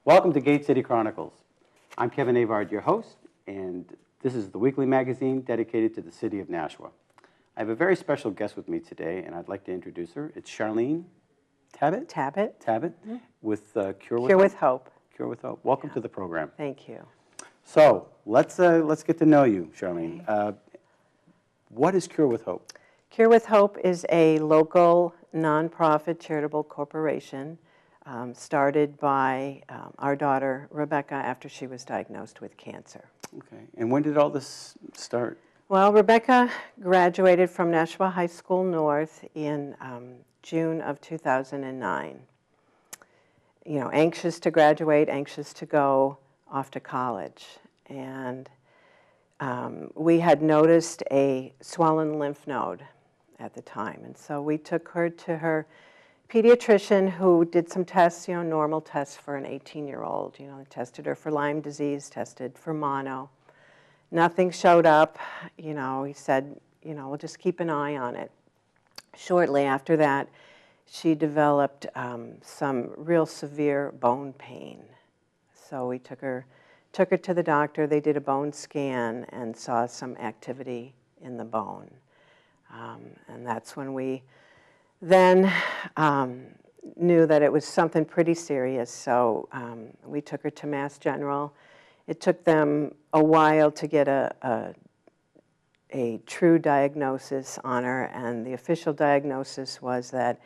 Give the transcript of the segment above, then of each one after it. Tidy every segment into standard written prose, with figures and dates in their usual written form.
Welcome to Gate City Chronicles. I'm Kevin Avard, your host, and this is the weekly magazine dedicated to the city of Nashua. I have a very special guest with me today, and I'd like to introduce her. It's Charlene Tabat? Tabat, with Cure with Hope. Cure with Hope. Welcome to the program. Thank you. So let's get to know you, Charlene. Okay. What is Cure with Hope? Cure with Hope is a local nonprofit charitable corporation started by our daughter Rebecca after she was diagnosed with cancer. Okay. And when did all this start? Well, Rebecca graduated from Nashua High School North in June of 2009. You know, anxious to graduate, anxious to go off to college. And we had noticed a swollen lymph node at the time. And so we took her to her pediatrician who did some tests, you know, normal tests for an 18-year-old. You know, they tested her for Lyme disease, tested for mono. Nothing showed up. You know, he said, you know, we'll just keep an eye on it. Shortly after that, she developed some real severe bone pain. So we took her to the doctor. They did a bone scan and saw some activity in the bone. And that's when we then knew that it was something pretty serious. So we took her to Mass General. It took them a while to get a true diagnosis on her, and the official diagnosis was that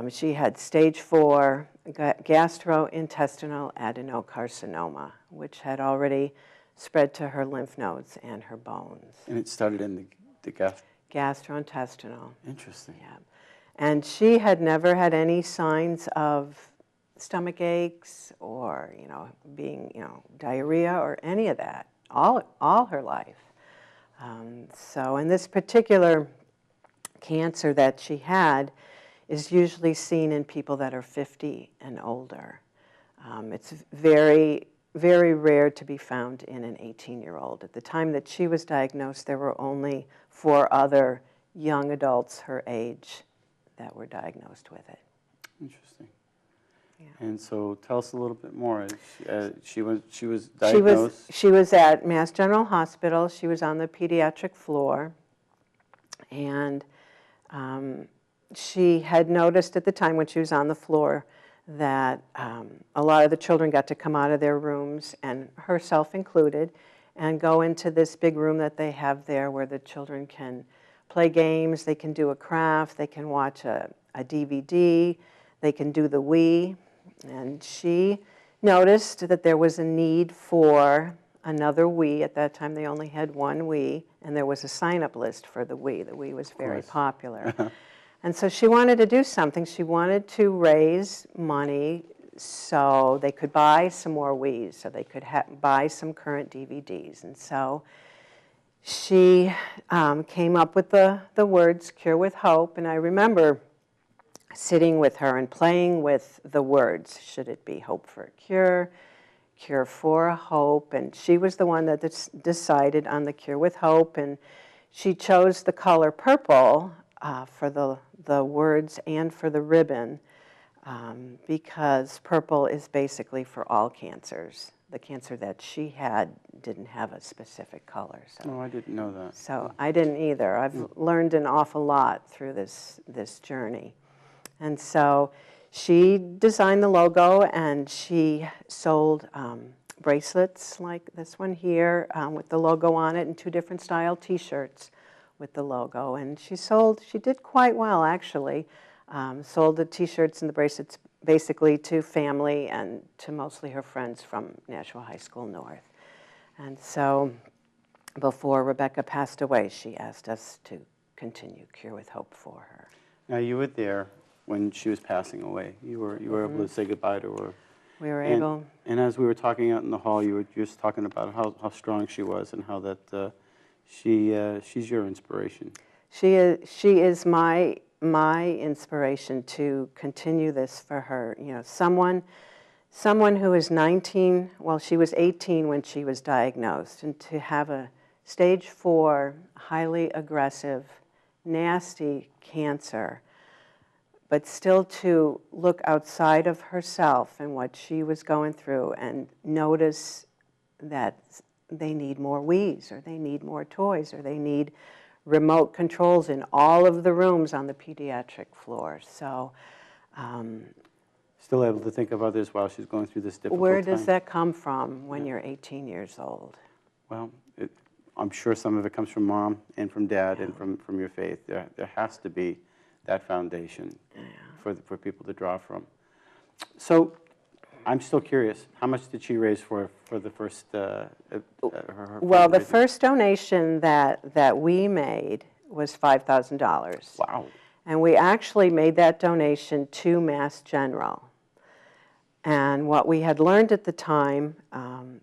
she had stage 4 gastrointestinal adenocarcinoma, which had already spread to her lymph nodes and her bones. And it started in the gastrointestinal. Interesting. Yeah. And she had never had any signs of stomach aches or, you know, being, you know, diarrhea or any of that all her life. So in this particular cancer that she had is usually seen in people that are 50 and older. It's very, very rare to be found in an 18-year-old. At the time that she was diagnosed, there were only 4 other young adults her age that were diagnosed with it. Interesting. Yeah. And so tell us a little bit more. She was diagnosed? She was at Mass General Hospital. She was on the pediatric floor. And she had noticed at the time when she was on the floor that a lot of the children got to come out of their rooms, and herself included, and go into this big room that they have there where the children can play games, they can do a craft, they can watch a DVD, they can do the Wii. And she noticed that there was a need for another Wii. At that time, they only had one Wii, and there was a sign-up list for the Wii. The Wii was very popular. And so she wanted to do something. She wanted to raise money so they could buy some more Wiis, so they could buy some current DVDs. And so she came up with the words Cure with Hope, and I remember sitting with her and playing with the words. Should it be Hope for a Cure, Cure for a Hope? And she was the one that decided on the Cure with Hope, and she chose the color purple for the words and for the ribbon because purple is basically for all cancers. The cancer that she had didn't have a specific color. So. Oh, I didn't know that. So I didn't either. I've learned an awful lot through this journey. And so she designed the logo, and she sold bracelets like this one here with the logo on it, and 2 different style T-shirts with the logo. And she did quite well, actually. Sold the T-shirts and the bracelets basically to family and to mostly her friends from Nashua High School North. And so before Rebecca passed away, she asked us to continue Cure with Hope for her. Now, you were there when she was passing away. You were able to say goodbye to her. We were able. And as we were talking out in the hall, you were just talking about how strong she was and how that she's your inspiration. She is my inspiration to continue this for her. You know, someone who is 19, well, she was 18 when she was diagnosed, and to have a stage 4, highly aggressive, nasty cancer but still to look outside of herself and what she was going through and notice that they need more Wiis, or they need more toys, or they need remote controls in all of the rooms on the pediatric floor. So Still able to think of others while she's going through this difficult time. where does that come from when you're 18 years old? Well, I'm sure some of it comes from mom and from dad and from your faith. There has to be that foundation for people to draw from. So I'm still curious, how much did she raise for the first her Well, the fundraising? first donation that we made was $5,000. Wow. And we actually made that donation to Mass General. And what we had learned at the time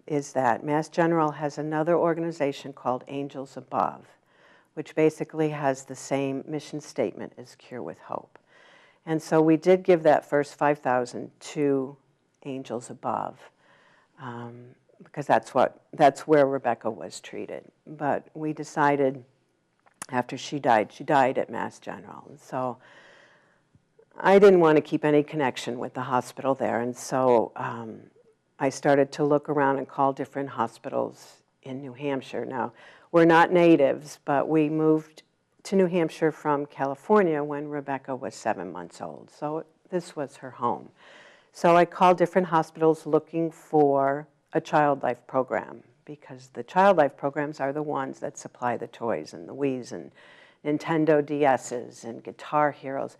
is that Mass General has another organization called Angels Above, which basically has the same mission statement as Cure with Hope. And so we did give that first $5,000 to Angels Above, because that's where Rebecca was treated. But we decided after she died at Mass General. And so I didn't want to keep any connection with the hospital there. And so I started to look around and call different hospitals in New Hampshire. Now, we're not natives, but we moved to New Hampshire from California when Rebecca was 7 months old. So this was her home. So I called different hospitals looking for a child life program, because the child life programs are the ones that supply the toys and the Wiis and Nintendo DSs and Guitar Heroes.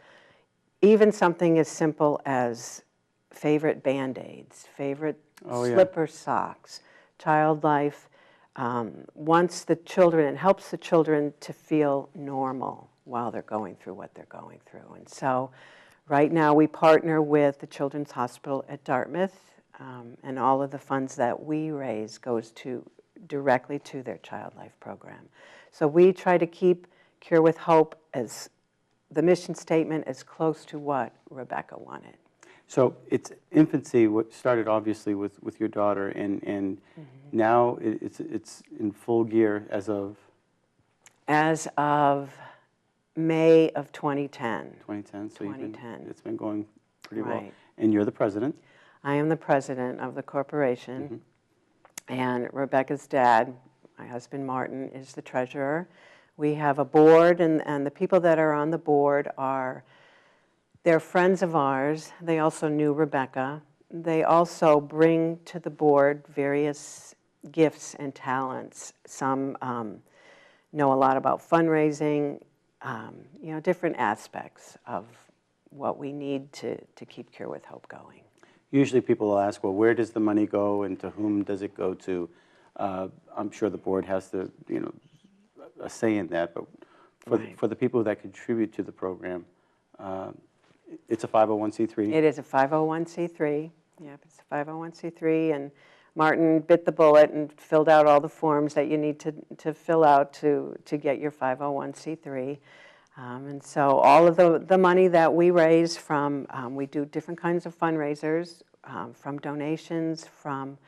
Even something as simple as favorite Band-Aids, favorite slipper socks. Child life wants the children and helps the children to feel normal while they're going through what they're going through. And so right now we partner with the Children's Hospital at Dartmouth, and all of the funds that we raise goes directly to their child life program. So we try to keep Cure with Hope as the mission statement as close to what Rebecca wanted. So it's infancy, what started obviously with your daughter, and now it's in full gear as of? As of May of 2010. 2010, so 2010. It's been going pretty well. Right. And you're the president? I am the president of the corporation, and Rebecca's dad, my husband Martin, is the treasurer. We have a board, and the people that are on the board they're friends of ours. They also knew Rebecca. They also bring to the board various gifts and talents. Some know a lot about fundraising, different aspects of what we need to keep Cure with Hope going. Usually people will ask, well, where does the money go and to whom does it go to? I'm sure the board has to, a say in that, but for the people that contribute to the program, it's a 501c3. It is a 501c3. Yep, it's a 501c3, and Martin bit the bullet and filled out all the forms that you need to fill out to get your 501c3. And so all of the money that we raise from, we do different kinds of fundraisers, from donations, from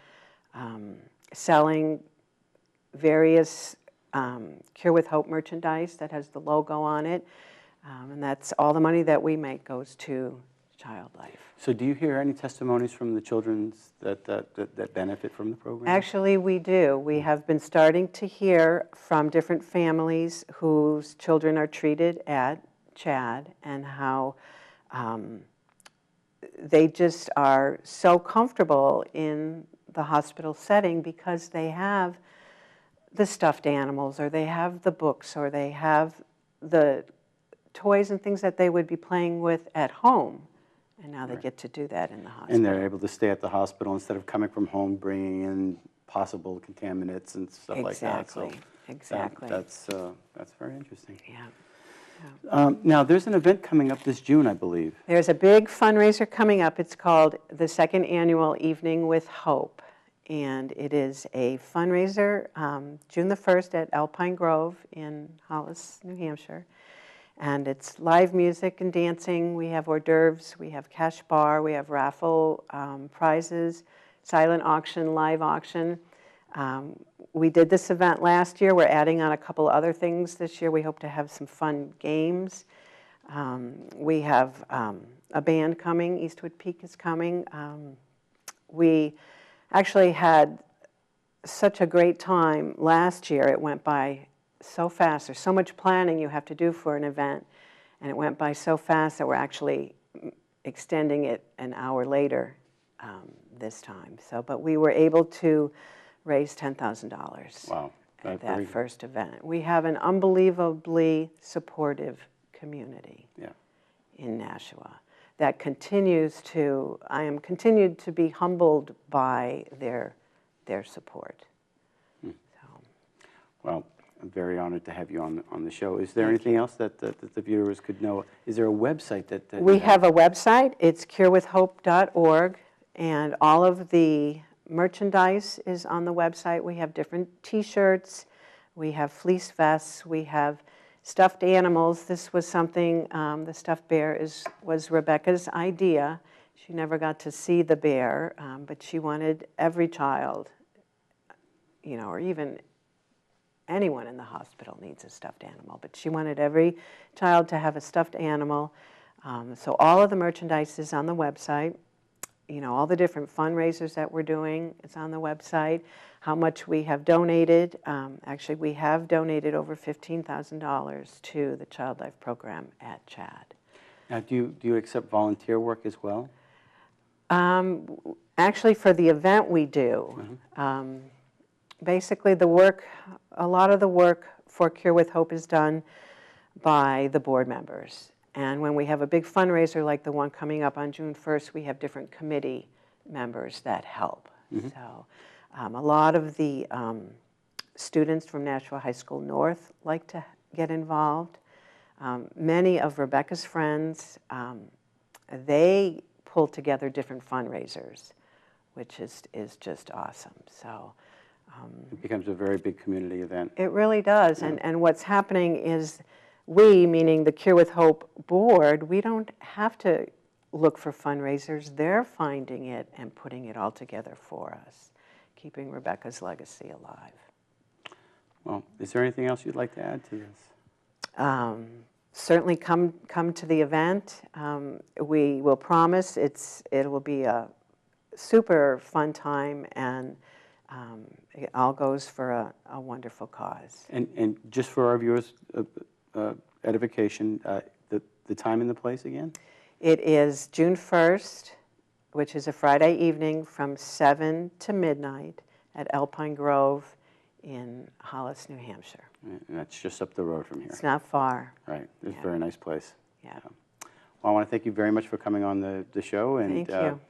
selling various Cure with Hope merchandise that has the logo on it. And that's all the money that we make goes to Child Life. So do you hear any testimonies from the children that benefit from the program? Actually, we do. We have been starting to hear from different families whose children are treated at CHAD, and how they just are so comfortable in the hospital setting because they have the stuffed animals, or they have the books, or they have the toys and things that they would be playing with at home. And now they get to do that in the hospital. And they're able to stay at the hospital instead of coming from home, bringing in possible contaminants and stuff like that. So exactly. That's very interesting. Yeah. Now, there's an event coming up this June, I believe. There's a big fundraiser coming up. It's called the Second Annual Evening with Hope. And it is a fundraiser June the 1st at Alpine Grove in Hollis, New Hampshire. And it's live music and dancing. We have hors d'oeuvres, we have cash bar, we have raffle prizes, silent auction, live auction. We did this event last year. We're adding on a couple other things this year. We hope to have some fun games. We have a band coming. Eastwood Peak is coming. We actually had such a great time last year. It went by so fast. There's so much planning you have to do for an event, and it went by so fast that we're actually extending it an hour later this time. So, but we were able to raise $10,000 Wow. at that first event. We have an unbelievably supportive community in Nashua that continues to, I am continued to be humbled by their support. So. Well, I'm very honored to have you on the show. Is there anything else that the viewers could know? Is there a website that we have a website. It's curewithhope.org, and all of the merchandise is on the website. We have different T-shirts, we have fleece vests, we have stuffed animals. This was something, the stuffed bear was Rebecca's idea. She never got to see the bear, but she wanted every child, you know, or even anyone in the hospital needs a stuffed animal, but she wanted every child to have a stuffed animal. So all of the merchandise is on the website. You know, all the different fundraisers that we're doing, it's on the website. How much we have donated. Actually, we have donated over $15,000 to the Child Life Program at CHAD. Now, do you accept volunteer work as well? Actually, for the event we do. Basically, a lot of the work for Cure with Hope is done by the board members. And when we have a big fundraiser like the one coming up on June 1st, we have different committee members that help. So a lot of the students from Nashua High School North like to get involved. Many of Rebecca's friends, they pull together different fundraisers, which is just awesome. So it becomes a very big community event. it really does. Yeah. And what's happening is we, meaning the Cure with Hope board, we don't have to look for fundraisers. They're finding it and putting it all together for us, keeping Rebecca's legacy alive. Well, is there anything else you'd like to add to this? Certainly come to the event. We will promise it will be a super fun time, and it all goes for a wonderful cause. And just for our viewers, edification, the time and the place again? It is June 1st, which is a Friday evening from 7 to midnight at Alpine Grove in Hollis, New Hampshire. And that's just up the road from here. It's not far. Right. It's a very nice place. Yeah. Well, I want to thank you very much for coming on the show. And thank you.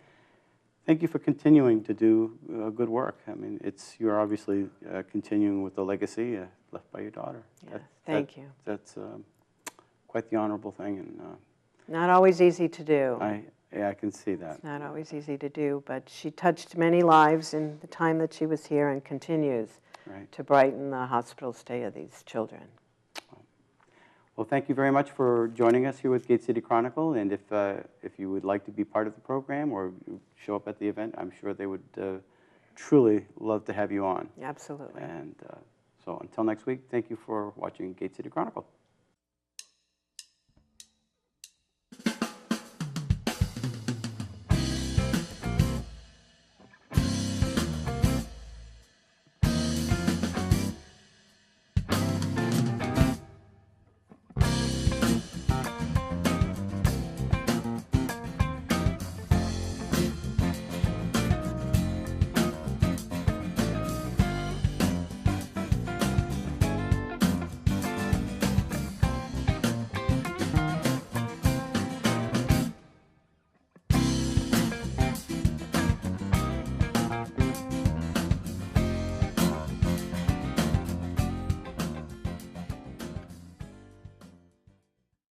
Thank you for continuing to do good work. I mean, you're obviously continuing with the legacy left by your daughter. Yeah, thank you. That's quite the honorable thing. And not always easy to do. I can see that. It's not always easy to do, but she touched many lives in the time that she was here and continues to brighten the hospital stay of these children. Well, thank you very much for joining us here with Gate City Chronicle. And if you would like to be part of the program or show up at the event, I'm sure they would truly love to have you on. Absolutely. And so until next week, thank you for watching Gate City Chronicle.